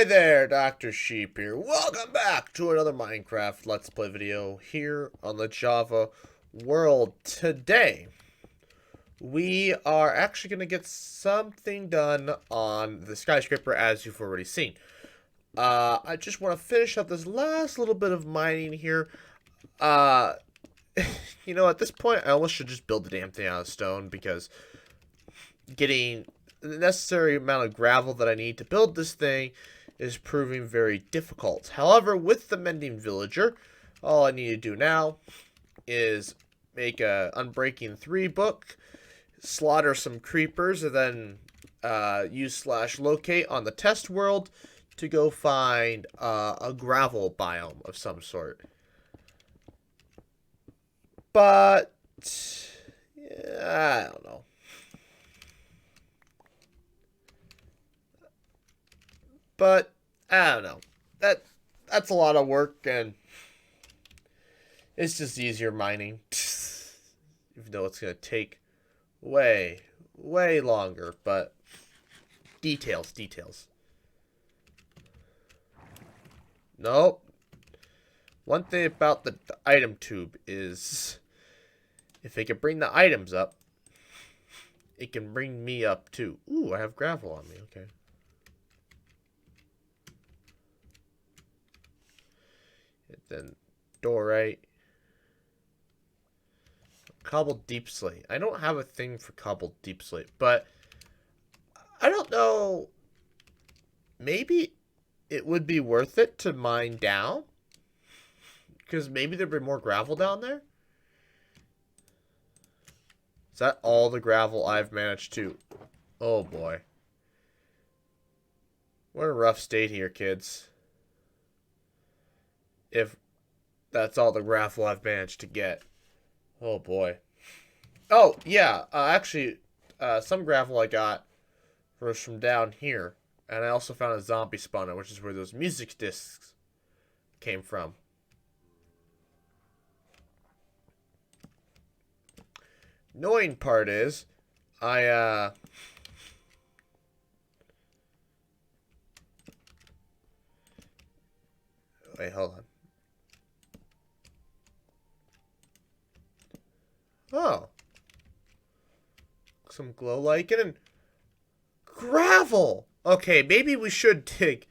Hi there, Dr. Sheep here. Welcome back to another Minecraft Let's Play video here on the Java world. Today, we are actually going to get something done on the skyscraper as you've already seen. I just want to finish up this last little bit of mining here. Uh, at this point, I almost should just build the damn thing out of stone because getting the necessary amount of gravel that I need to build this thing is proving very difficult. However, with the Mending Villager, all I need to do now is make a Unbreaking 3 book, slaughter some creepers, and then use /locate on the test world to go find a gravel biome of some sort. But yeah, I don't know. But I don't know. That's a lot of work, and it's just easier mining. Even though it's gonna take way longer, but details. Nope. One thing about the item tube is if it can bring the items up, it can bring me up too. Ooh, I have gravel on me, okay. Then Dorite. Cobbled deep slate. I don't have a thing for cobbled deep slate, but I don't know. Maybe it would be worth it to mine down? Because maybe there'd be more gravel down there? Is that all the gravel I've managed to... Oh boy. What a rough state here, kids. If that's all the gravel I've managed to get. Oh boy. Oh, yeah. Actually, some gravel I got was from down here. And I also found a zombie spawner, which is where those music discs came from. Annoying part is, wait, hold on. Oh. Some glow lichen and gravel! Okay, maybe we should dig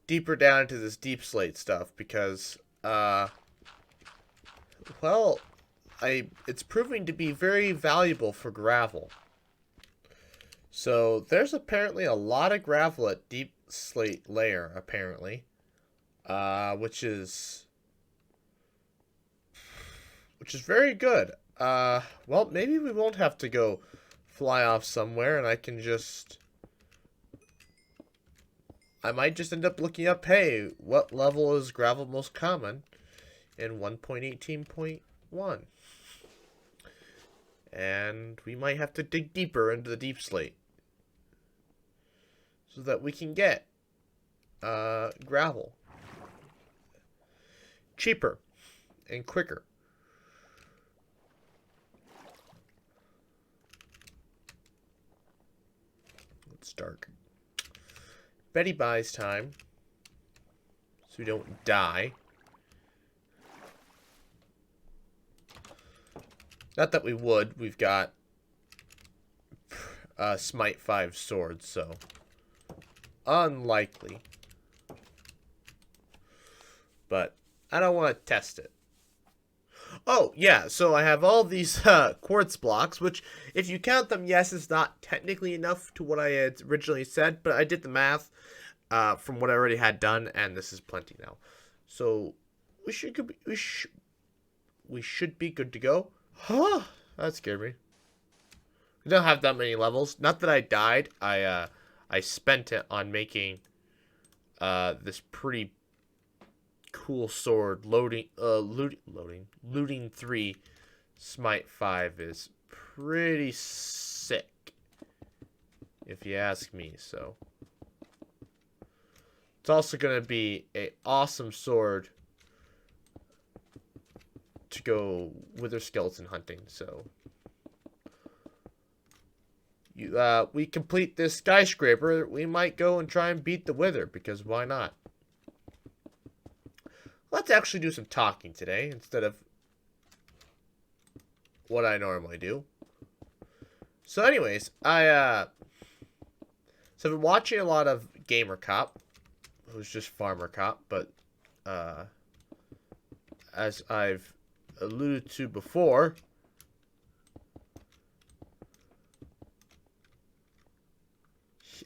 deeper down into this deep slate stuff because, well, it's proving to be very valuable for gravel. So, there's apparently a lot of gravel at deep slate layer, apparently. Which is very good. Well, maybe we won't have to go fly off somewhere, and I might just end up looking up, hey, what level is gravel most common in 1.18.1? And we might have to dig deeper into the deep slate so that we can get gravel cheaper and quicker. It's dark. Betty buys time so we don't die. Not that we would. We've got Smite 5 swords, so unlikely. But I don't want to test it. Oh, yeah, so I have all these quartz blocks, which, if you count them, yes, is not technically enough to what I had originally said, but I did the math from what I already had done, and this is plenty now. So, we should be good to go. Huh, that scared me. We don't have that many levels. Not that I died. I spent it on making this pretty cool sword. Looting 3 Smite 5 is pretty sick, if you ask me. So it's also gonna be an awesome sword to go wither skeleton hunting. So we complete this skyscraper, we might go and try and beat the Wither, because why not? Let's actually do some talking today, instead of what I normally do. So anyways, so I've been watching a lot of Gamer Cop, who's just Farmer Cop, but, as I've alluded to before,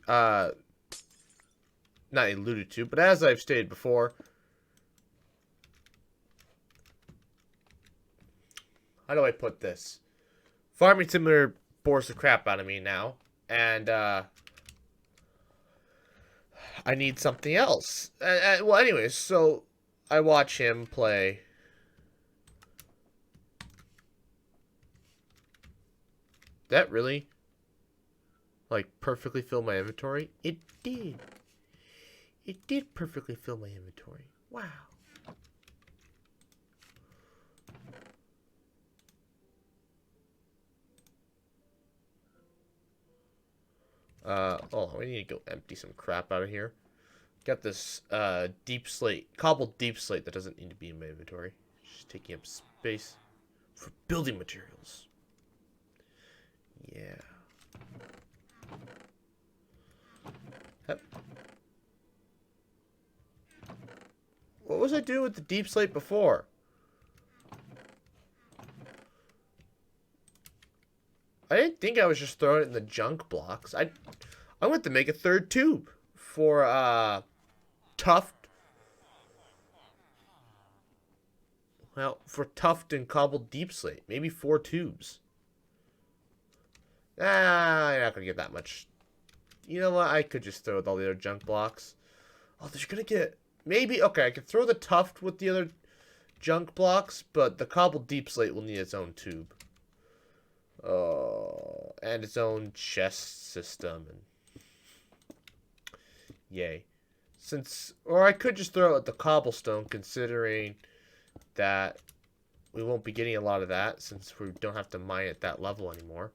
not alluded to, but as I've stated before, how do I put this? Farming Simulator bores the crap out of me now, and, I need something else. Well, anyways, so I watch him play. That really, like, perfectly fill my inventory? It did. It did perfectly fill my inventory. Wow. Oh, we need to go empty some crap out of here. Got this, deep slate, cobbled deep slate that doesn't need to be in my inventory. Just taking up space for building materials. Yeah. Yep. What was I doing with the deep slate before? I didn't think I was just throwing it in the junk blocks. I went to make a third tube for, Tuft. Well, for Tuft and cobbled deep slate. Maybe 4 tubes. Ah, you're not gonna get that much. You know what? I could just throw with all the other junk blocks. Oh, they're gonna get... Maybe... Okay, I could throw the Tuft with the other junk blocks, but the cobbled deep slate will need its own tube. Oh, and its own chest system. And yay. Or I could just throw out the cobblestone, considering that we won't be getting a lot of that, since we don't have to mine at that level anymore.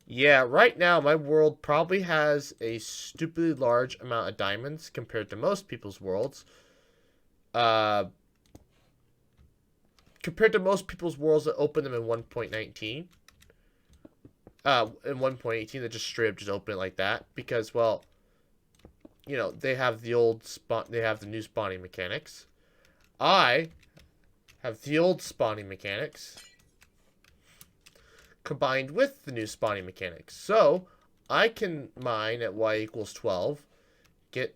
Yeah, right now my world probably has a stupidly large amount of diamonds compared to most people's worlds. Compared to most people's worlds that open them in 1.19. In 1.18 that just straight up just open it like that. Because, well, you know, they have the old spawn, they have the new spawning mechanics. I have the old spawning mechanics combined with the new spawning mechanics. So, I can mine at y equals 12, get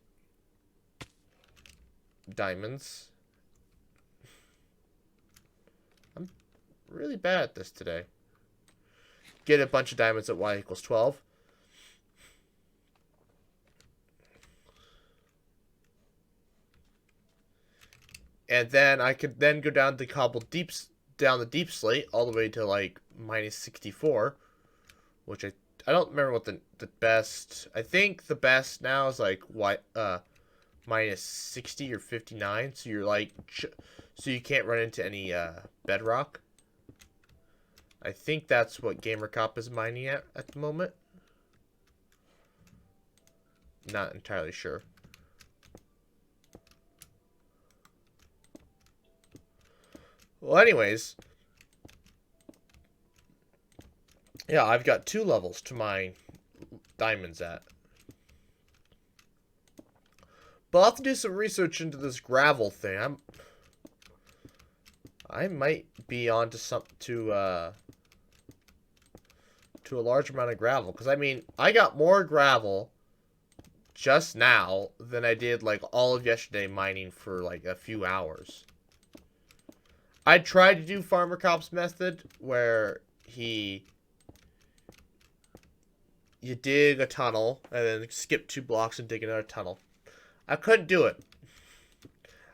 diamonds. I'm really bad at this today. Get a bunch of diamonds at y equals 12. And then I could then go down the down the deep slate all the way to like minus 64, which I don't remember what the best. I think the best now is like minus 60 or 59. So you're like, so you can't run into any bedrock. I think that's what Gamer Cop is mining at the moment. Not entirely sure. Well, anyways. Yeah, I've got 2 levels to mine diamonds at. But I'll have to do some research into this gravel thing. I might be onto to a large amount of gravel. Because, I mean, I got more gravel just now than I did, like, all of yesterday mining for, like, a few hours. I tried to do Farmer Cop's method, where you dig a tunnel, and then skip 2 blocks and dig another tunnel. I couldn't do it.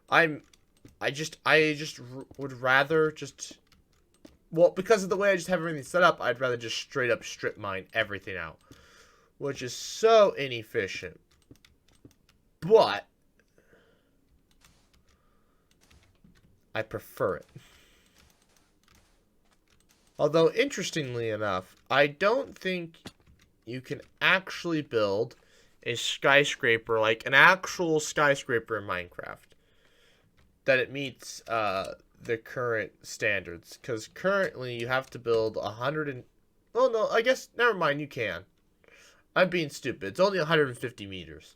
I just would rather just... Well, because of the way I just have everything set up, I'd rather just straight up strip mine everything out. Which is so inefficient. But... I prefer it. Although, interestingly enough, I don't think you can actually build a skyscraper, like an actual skyscraper in Minecraft, that it meets the current standards. Because currently you have to build 100 and... Oh, no, I guess, never mind, you can. I'm being stupid. It's only 150 meters.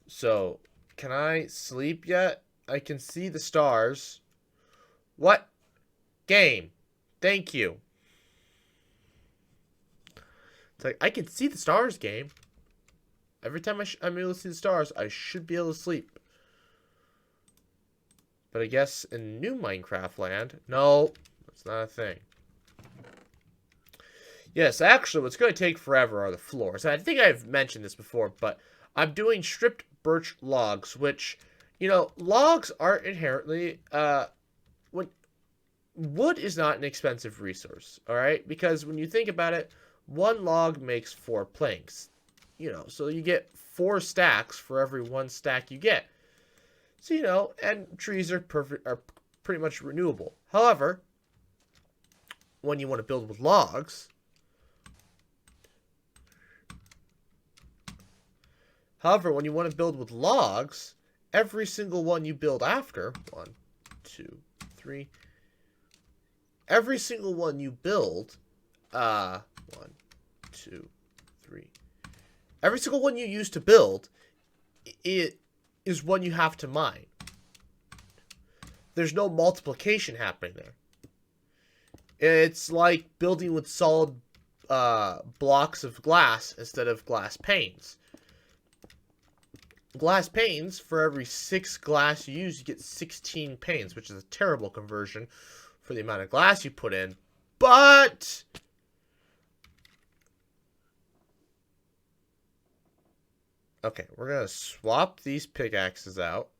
So, can I sleep yet? I can see the stars. What? Game. Thank you. It's like, I can see the stars, game. Every time I'm able to see the stars, I should be able to sleep. But I guess in new Minecraft land, no, that's not a thing. Yes, actually, what's going to take forever are the floors. I think I've mentioned this before, but I'm doing stripped birch logs, which, you know, logs aren't inherently, when wood is not an expensive resource, all right? Because when you think about it, one log makes 4 planks, you know, so you get 4 stacks for every 1 stack you get. So, you know, and trees are pretty much renewable. However, when you want to build with logs, every single one you build after, 1, 2, 3, every single one you build, 1, 2, 3, every single one you use to build, it is one you have to mine. There's no multiplication happening there. It's like building with solid blocks of glass instead of glass panes. Glass panes, for every 6 glass you use, you get 16 panes, which is a terrible conversion for the amount of glass you put in. But okay, we're going to swap these pickaxes out.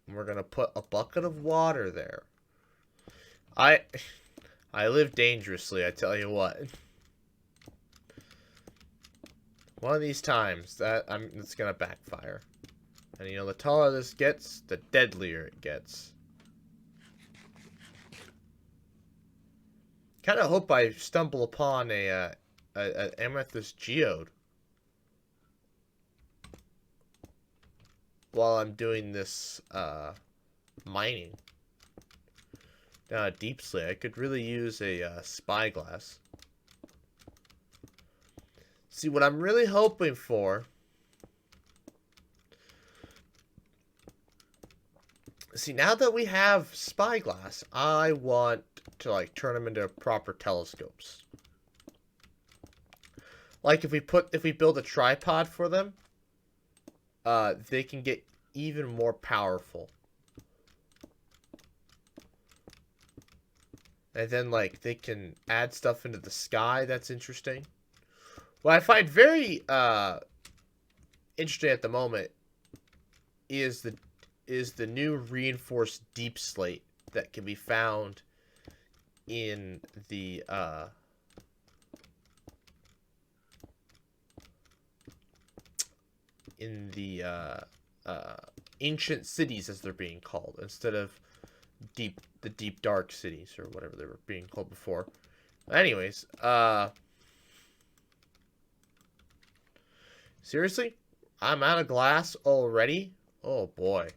And we're going to put a bucket of water there. I live dangerously, I tell you what. One of these times, it's going to backfire. And, you know, the taller this gets, the deadlier it gets. Kind of hope I stumble upon a amethyst geode while I'm doing this mining. Now, a deep slate. I could really use a spyglass. See, what I'm really hoping for... See, now that we have spyglass, I want to, like, turn them into proper telescopes. Like, if we build a tripod for them, they can get even more powerful. And then, like, they can add stuff into the sky that's interesting. What I find very interesting at the moment is the new reinforced deep slate that can be found in the ancient cities, as they're being called, instead of the deep dark cities, or whatever they were being called before. Anyways, seriously? I'm out of glass already? Oh boy.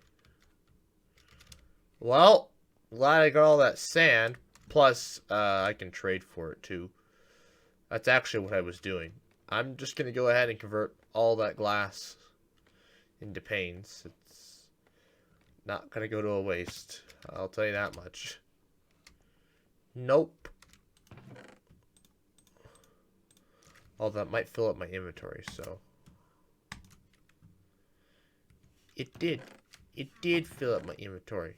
Well, glad I got all that sand. Plus, I can trade for it too. That's actually what I was doing. I'm just going to go ahead and convert all that glass into panes. It's not going to go to a waste. I'll tell you that much. Nope. Although that might fill up my inventory, so... It did. It did fill up my inventory.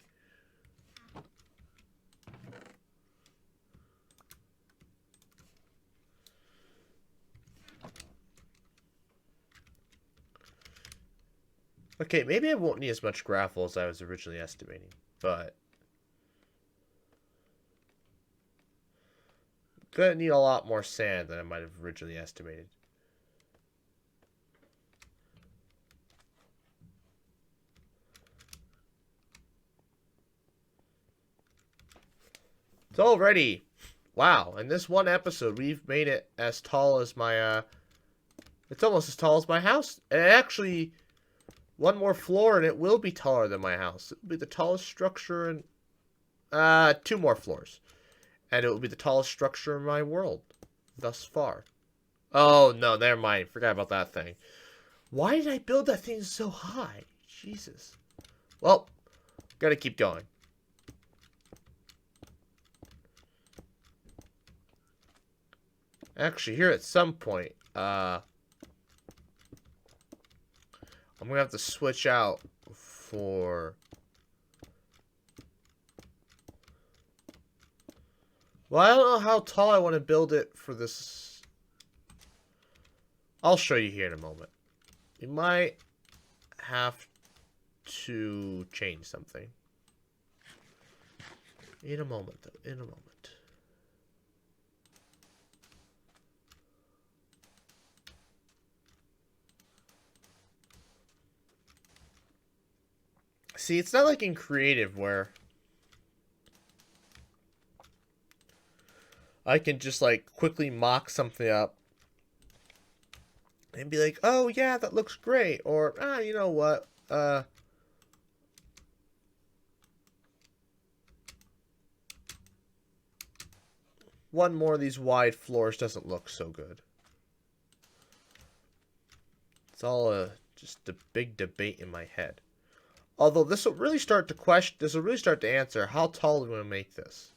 Okay, maybe I won't need as much gravel as I was originally estimating, but... gonna need a lot more sand than I might have originally estimated. It's already... Wow, in this one episode, we've made it as tall as my, It's almost as tall as my house. And actually, one more floor and it will be taller than my house. It will be the tallest structure in... 2 more floors. And it will be the tallest structure in my world. Thus far. Oh, no, never mind. Forgot about that thing. Why did I build that thing so high? Jesus. Well, gotta keep going. Actually, here at some point, I'm gonna have to switch out for... Well, I don't know how tall I want to build it for this. I'll show you here in a moment. You might have to change something. In a moment, though. In a moment. See, it's not like in creative where I can just like quickly mock something up and be like, oh yeah, that looks great. Or, you know what? One more of these wide floors doesn't look so good. It's all just a big debate in my head. Although this will really start to answer how tall do we want to make this.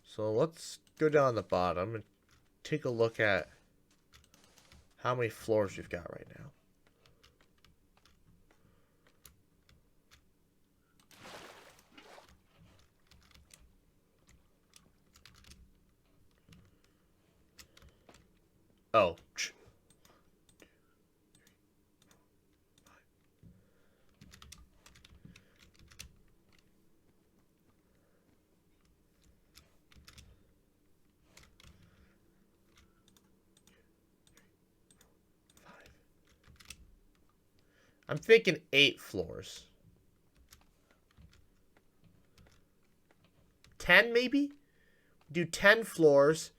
So let's go down the bottom and take a look at how many floors we've got right now. Oh. I'm thinking 8 floors. 10 maybe? Do 10 floors.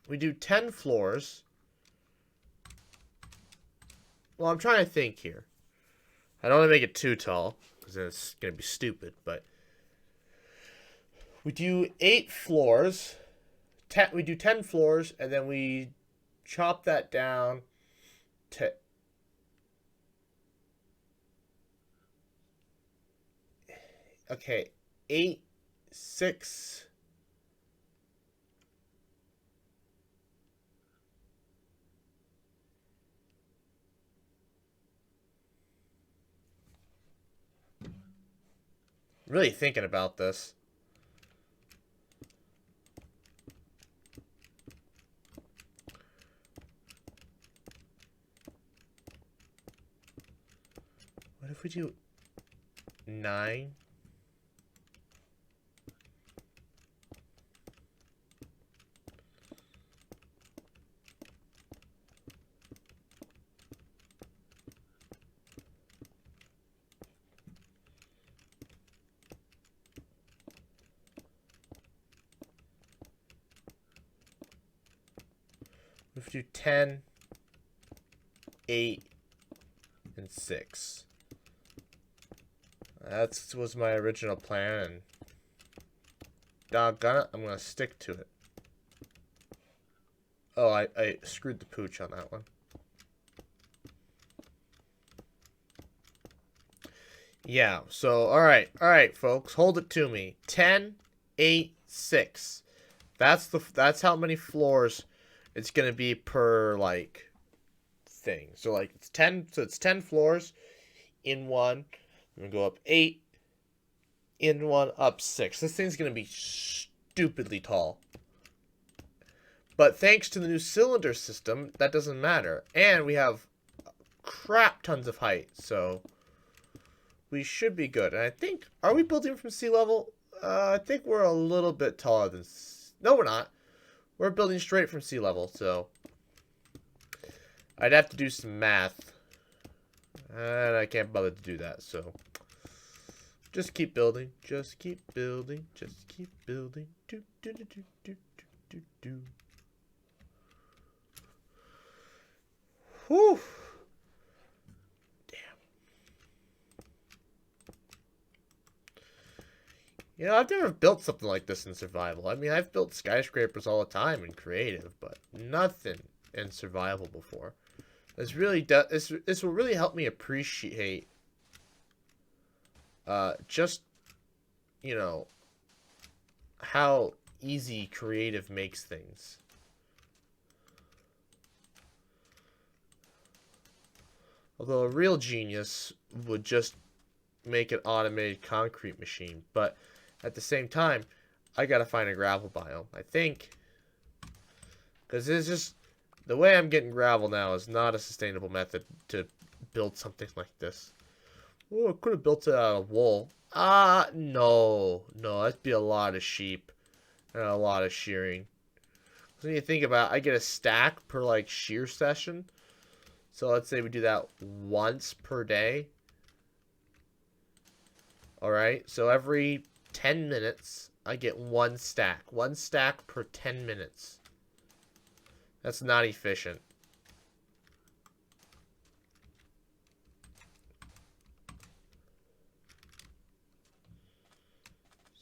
We do 10 floors. Well, I'm trying to think here. I don't want to make it too tall, because then it's going to be stupid, but... We do 8 floors. We do 10 floors, and then we chop that down to... Okay, 8, 6... Really thinking about this. What if we do 9? If we do 10, 8, and 6. That was my original plan, and doggone it, I'm going to stick to it. Oh, I screwed the pooch on that one. Yeah, so, alright, folks, hold it to me. 10, 8, 6. That's how many floors it's gonna be per, like, thing. So, like, it's 10 floors in one. I'm gonna go up 8 in one, up 6. This thing's gonna be stupidly tall. But thanks to the new cylinder system, that doesn't matter. And we have crap tons of height, so we should be good. And I think, are we building from sea level? I think we're a little bit taller than... No, we're not. We're building straight from sea level, so I'd have to do some math. And I can't bother to do that, so just keep building. Just keep building. Just keep building. Do, do, do, do, do, do, do. Whew. Damn. You know, I've never built something like this in survival. I mean, I've built skyscrapers all the time in creative, but nothing in survival before. This really does. This will really help me appreciate, just, you know, how easy creative makes things. Although a real genius would just make an automated concrete machine, but at the same time, I gotta find a gravel biome. I think, because it's just the way I'm getting gravel now is not a sustainable method to build something like this. Oh, I could have built it out of wool. No. That'd be a lot of sheep and a lot of shearing. So when you think about it, I get a stack per, like, shear session. So let's say we do that once per day. Alright, so every 10 minutes, I get one stack. One stack per 10 minutes. That's not efficient.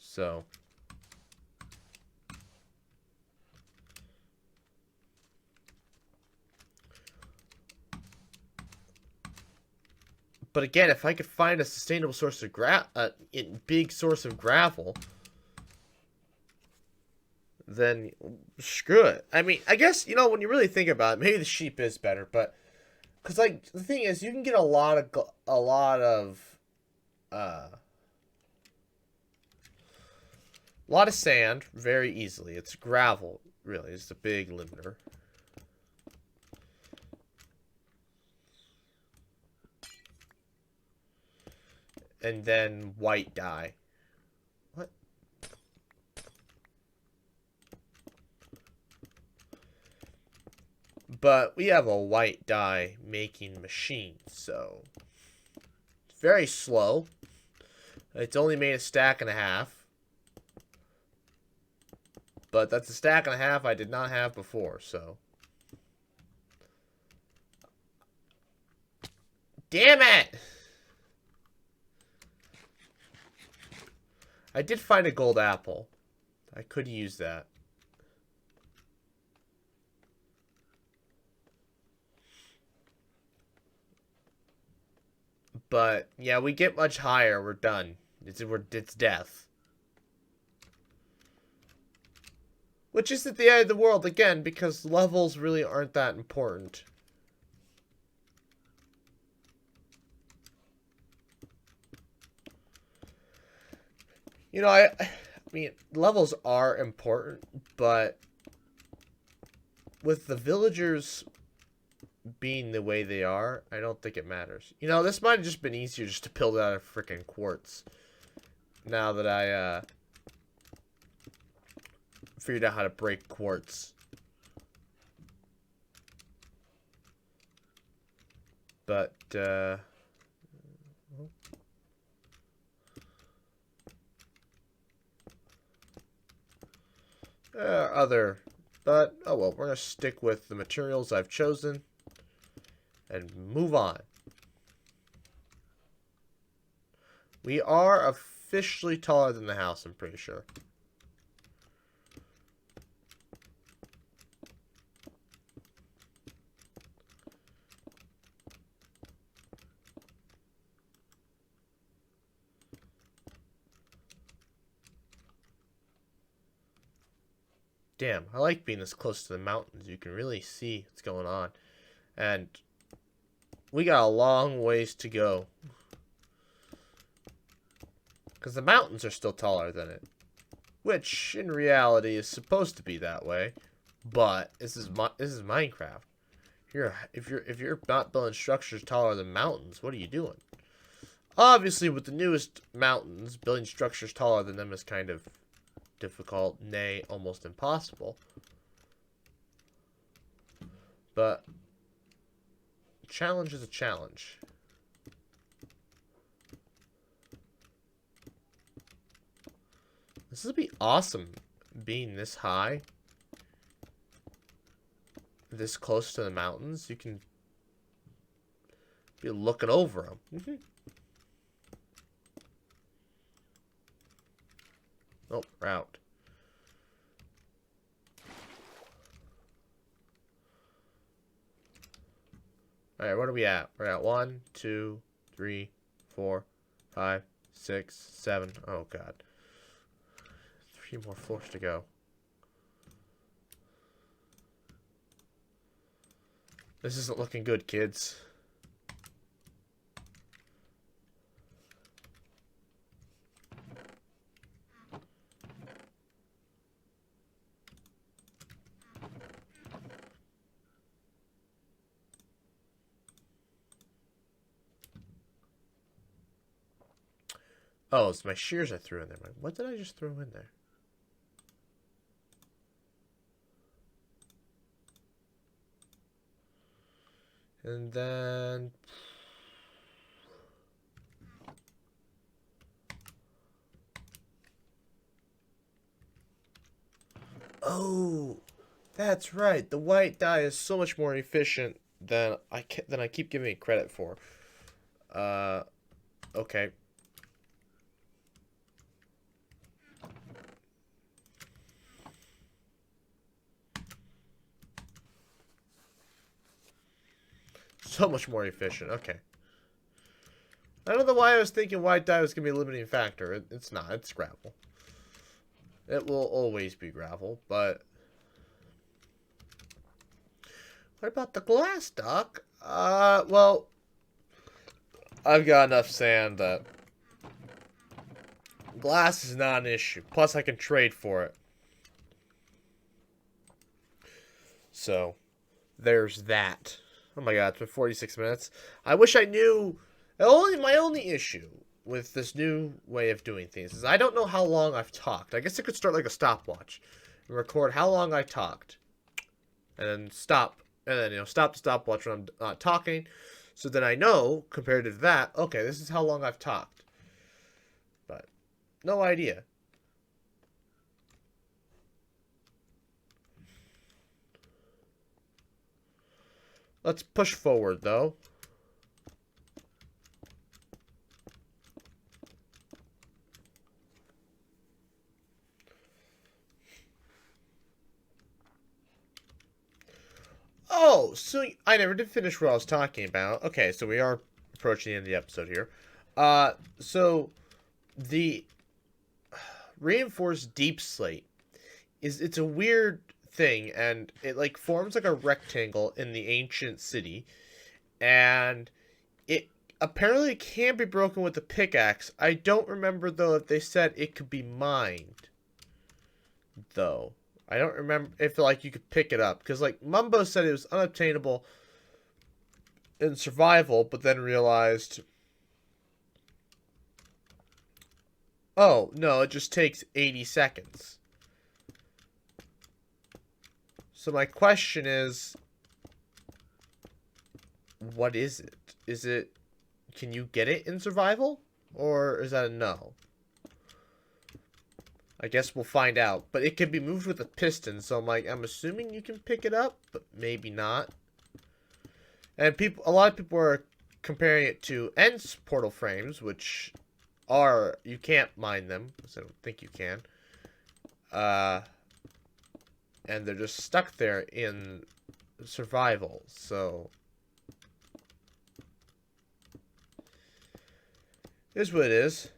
So but again, if I could find a sustainable source of big source of gravel, then screw it. I mean, I guess, you know, when you really think about it, maybe the sheep is better, but because, like, the thing is, you can get a lot of sand very easily. It's gravel, really. It's the big limiter. And then white dye. What? But we have a white dye making machine, so it's very slow. It's only made a stack and a half. But that's a stack and a half I did not have before, so. Damn it! I did find a gold apple. I could use that. But, yeah, we get much higher, we're done. It's death. Which isn't the end of the world, again, because levels really aren't that important. You know, I mean, levels are important, but with the villagers being the way they are, I don't think it matters. You know, this might have just been easier just to build out of freaking quartz. Now that I, figured out how to break quartz. But, but, oh well, we're going to stick with the materials I've chosen and move on. We are officially taller than the house, I'm pretty sure. Damn, I like being this close to the mountains. You can really see what's going on. And we got a long ways to go. Because the mountains are still taller than it. Which, in reality, is supposed to be that way. But this is Minecraft. If you're not building structures taller than mountains, what are you doing? Obviously, with the newest mountains, building structures taller than them is kind of difficult, nay, almost impossible. But challenge is a challenge. This would be awesome, being this high, this close to the mountains. You can be looking over them. Oh, route. Alright, what are we at? We're at 1, 2, 3, 4, 5, 6, 7. Oh, God. 3 more floors to go. This isn't looking good, kids. Oh, it's my shears I threw in there. What did I just throw in there? And then... Oh, that's right. The white dye is so much more efficient than I keep giving it credit for. Okay. So much more efficient. Okay. I don't know why I was thinking white dye was going to be a limiting factor. It's not. It's gravel. It will always be gravel, but... What about the glass, Doc? Well... I've got enough sand that... Glass is not an issue. Plus, I can trade for it. So, there's that. Oh my god, it's been 46 minutes. I wish I knew... My only issue with this new way of doing things is I don't know how long I've talked. I guess I could start like a stopwatch and record how long I talked. And then stop. And then, stop the stopwatch when I'm not talking. So then I know, compared to that, okay, this is how long I've talked. But, no idea. Let's push forward, though. Oh, so I never did finish what I was talking about. Okay, so we are approaching the end of the episode here. So the reinforced deep slate it's a weird thing, and it like forms like a rectangle in the ancient city, and it apparently can be broken with a pickaxe. I don't remember though if they said it could be mined, though. I don't remember if like you could pick it up, because like Mumbo said it was unobtainable in survival, but then realized, oh no, it just takes 80 seconds. So my question is, what is it? Is it, can you get it in survival, or is that a no? I guess we'll find out. But it can be moved with a piston, so I'm assuming you can pick it up, but maybe not. And a lot of people are comparing it to Ents portal frames, which are, you can't mine them, because I don't think you can. And they're just stuck there in survival, so... Here's what it is.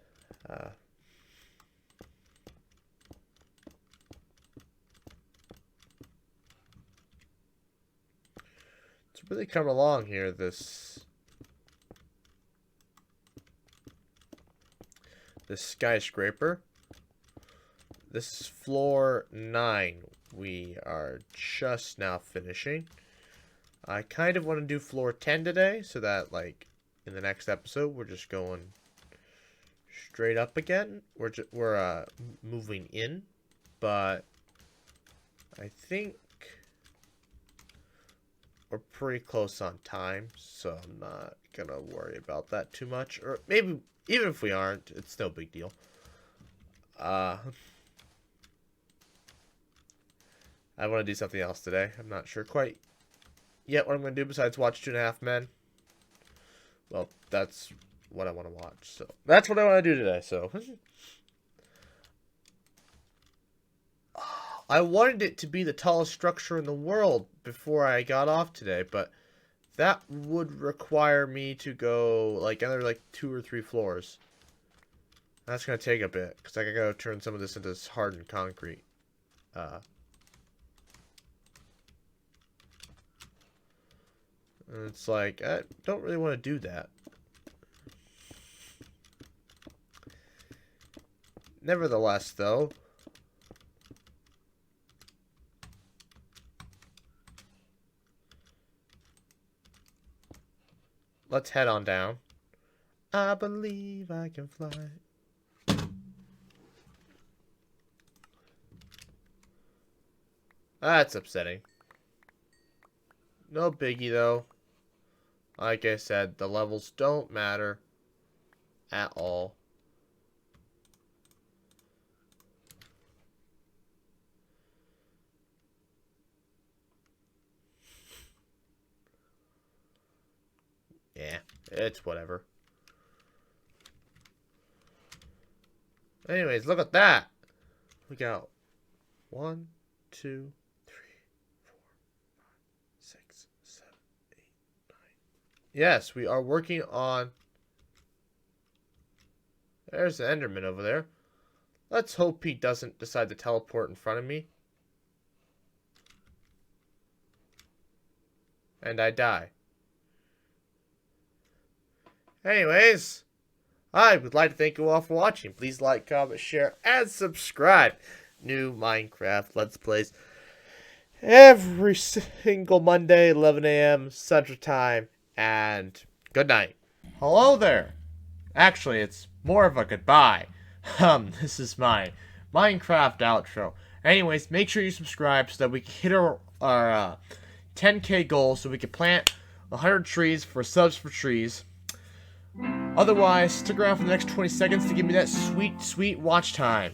It's really coming along here, this skyscraper. This is floor 9. We are just now finishing. I kind of want to do floor 10 today, so that, like, in the next episode, we're just going straight up again. We're moving in, but I think, we're pretty close on time, so I'm not gonna worry about that too much. Or maybe, even if we aren't, it's no big deal. I want to do something else today. I'm not sure quite yet what I'm going to do besides watch 2.5 Men. Well, that's what I want to watch. So that's what I want to do today. So I wanted it to be the tallest structure in the world before I got off today, but that would require me to go like another like 2 or 3 floors. That's going to take a bit because I got to turn some of this into hardened concrete. And it's like, I don't really want to do that. Nevertheless, though, let's head on down. I believe I can fly. That's upsetting. No biggie, though. Like I said, the levels don't matter at all. Yeah, it's whatever. Anyways, look at that. We got 1, 2, 3, 4, 5, 6, 7, 8, 9. Yes, we are working on... There's the Enderman over there. Let's hope he doesn't decide to teleport in front of me. And I die. Anyways, I would like to thank you all for watching. Please like, comment, share, and subscribe. New Minecraft Let's Plays every single Monday, 11 a.m. Central Time. And good night. Hello there. Actually, it's more of a goodbye. This is my Minecraft outro. Anyways, make sure you subscribe so that we can hit our 10K goal so we can plant 100 trees for subs for trees. Otherwise, stick around for the next 20 seconds to give me that sweet, sweet watch time.